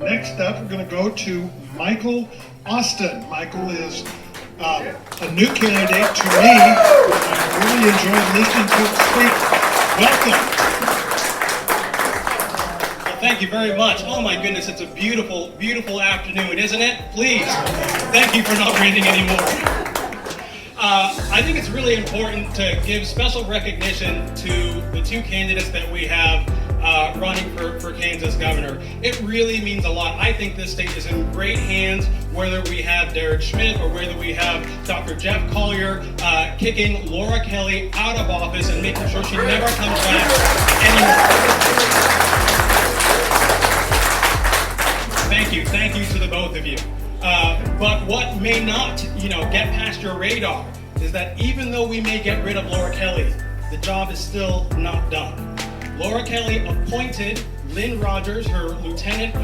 Next up, we're going to go to Michael Austin. Michael is a new candidate to me. I really enjoyed listening to him speak. Welcome. Well, thank you very much. Oh my goodness, it's a beautiful, beautiful afternoon, isn't it? Please, thank you for not reading anymore. I think it's really important to give special recognition to the two candidates that we have running for Kansas governor. It really means a lot. I think this state is in great hands, whether we have Derek Schmidt or whether we have Dr. Jeff Collier kicking Laura Kelly out of office and making sure she never comes back anymore. Thank you to the both of you. But what may not, get past your radar is that even though we may get rid of Laura Kelly, the job is still not done. Laura Kelly appointed Lynn Rogers, her lieutenant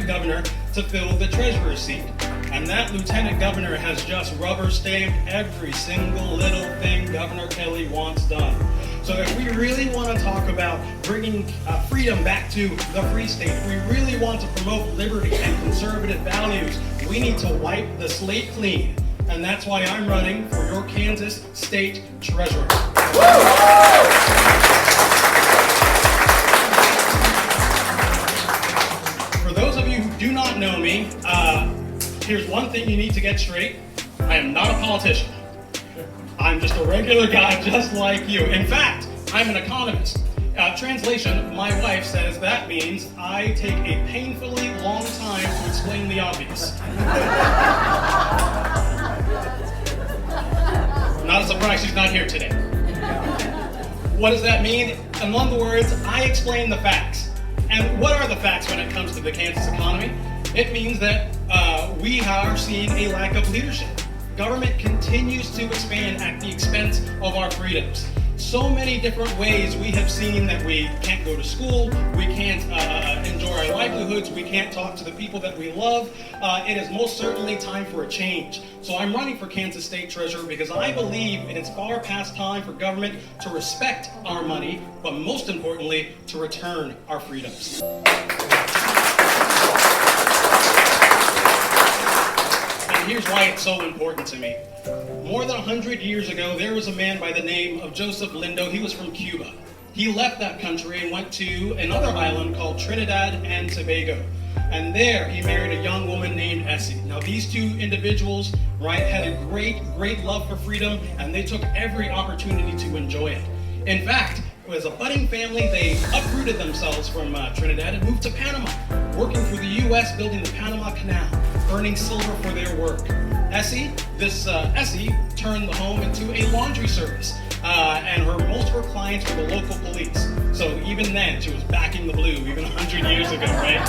governor, to fill the treasurer's seat. And that lieutenant governor has just rubber stamped every single little thing Governor Kelly wants done. So if we really want to talk about bringing freedom back to the Free State, if we really want to promote liberty and conservative values, we need to wipe the slate clean. And that's why I'm running for your Kansas State Treasurer. For those of you who do not know me, here's one thing you need to get straight. I am not a politician. I'm just a regular guy just like you. In fact, I'm an economist. Translation, my wife says that means I take a painfully long time to explain the obvious. Not a surprise she's not here today. What does that mean? In other words, I explain the facts. And what are the facts when it comes to the Kansas economy? It means that we are seeing a lack of leadership. Government continues to expand at the expense of our freedoms. So many different ways we have seen that we can't go to school, we can't enjoy our livelihoods, we can't talk to the people that we love. It is most certainly time for a change. So I'm running for Kansas State Treasurer because I believe it is far past time for government to respect our money, but most importantly, to return our freedoms. And here's why it's so important to me. More than 100 years ago, there was a man by the name of Joseph Lindo. He was from Cuba. He left that country and went to another island called Trinidad and Tobago. And there he married a young woman named Essie. Now these two individuals, had a great love for freedom, and they took every opportunity to enjoy it. In fact, as a budding family, they uprooted themselves from Trinidad and moved to Panama, working for the U.S. building the Panama Canal, earning silver for their work. Essie turned the home into a laundry service, and most of her clients were the local police. So even then, she was backing the blue, even 100 years ago, right?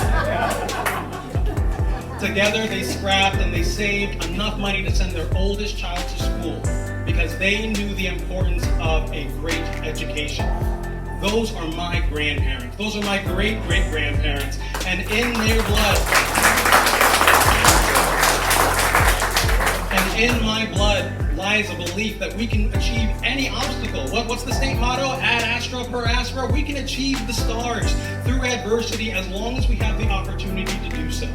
Together, they scrapped and they saved enough money to send their oldest child to school because they knew the importance of a great education. Those are my grandparents. Those are my great-great-grandparents. And in their blood, in my blood lies a belief that we can achieve any obstacle. What's the state motto? Ad astra per astra. We can achieve the stars through adversity as long as we have the opportunity to do so.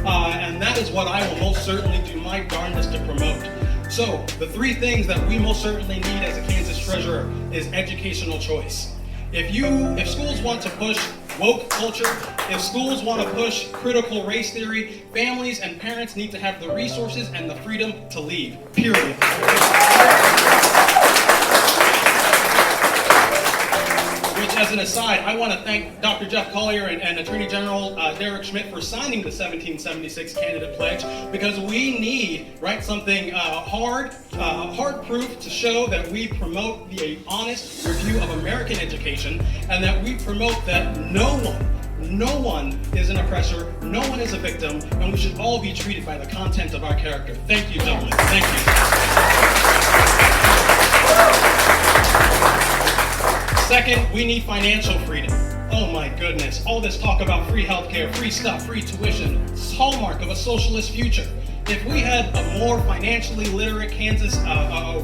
And that is what I will most certainly do my darndest to promote. So the three things that we most certainly need as a Kansas treasurer is educational choice. If schools want to push woke culture, if schools want to push critical race theory, families and parents need to have the resources and the freedom to leave, period. Which, as an aside, I want to thank Dr. Jeff Collier and Attorney General Derek Schmidt for signing the 1776 candidate pledge, because we need, something hard proof to show that we promote the honest review of American education, and that we promote that no one is an oppressor, no one is a victim, and we should all be treated by the content of our character. Thank you, gentlemen. Thank you. Second, we need financial freedom. Oh my goodness, all this talk about free healthcare, free stuff, free tuition, it's hallmark of a socialist future. If we had a more financially literate Kansas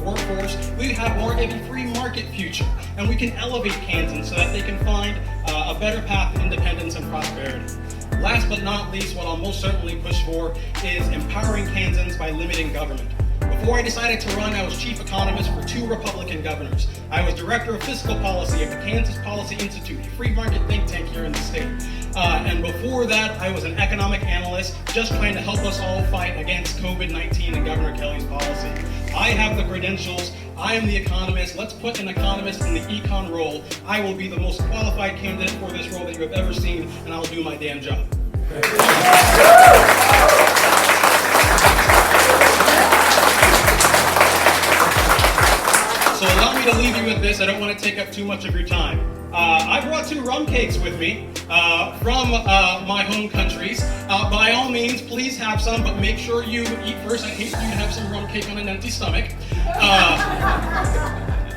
workforce, we would have more of a free market future, and we can elevate Kansans so that they can find a better path to independence and prosperity. Last but not least, what I'll most certainly push for is empowering Kansans by limiting government. Before I decided to run, I was chief economist for 2 Republican governors. I was director of fiscal policy at the Kansas Policy Institute, a free market think tank here in the state. And before that, I was an economic analyst just trying to help us all fight against COVID-19 and Governor Kelly's policy. I have the credentials. I am the economist. Let's put an economist in the econ role. I will be the most qualified candidate for this role that you have ever seen, and I'll do my damn job. So allow me to leave you with this. I don't want to take up too much of your time. I brought 2 rum cakes with me from my home countries. By all means, please have some, but make sure you eat first. I hate for you to have some rum cake on an empty stomach.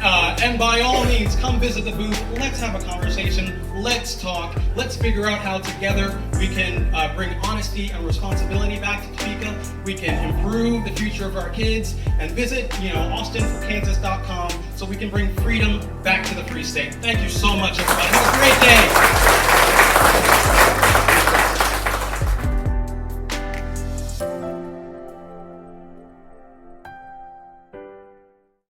And by all means, come visit the booth. Let's have a conversation. Let's talk. Let's figure out how together we can bring honesty and responsibility back to Topeka. We can improve the future of our kids, and visit, AustinforKansas.com so we can bring freedom back to the Free State. Thank you so much, everybody. Have a great day.